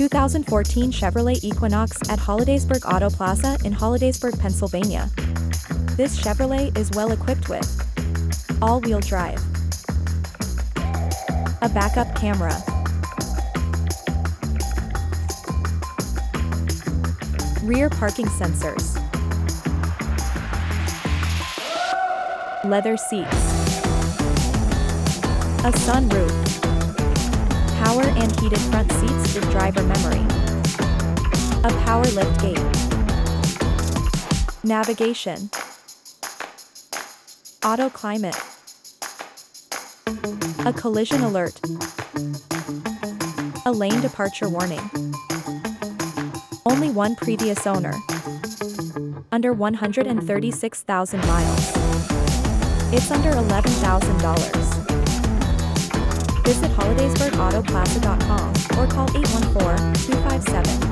2014 Chevrolet Equinox at Hollidaysburg Auto Plaza in Hollidaysburg, Pennsylvania. This Chevrolet is well equipped with all-wheel drive, a backup camera, rear parking sensors, leather seats, a sunroof, power and heated front seats with driver memory, a power liftgate, navigation, auto climate, a collision alert, a lane departure warning. Only one previous owner. Under 136,000 miles. It's under $11,000. Visit hollidaysburgautoplaza.com or call 814-257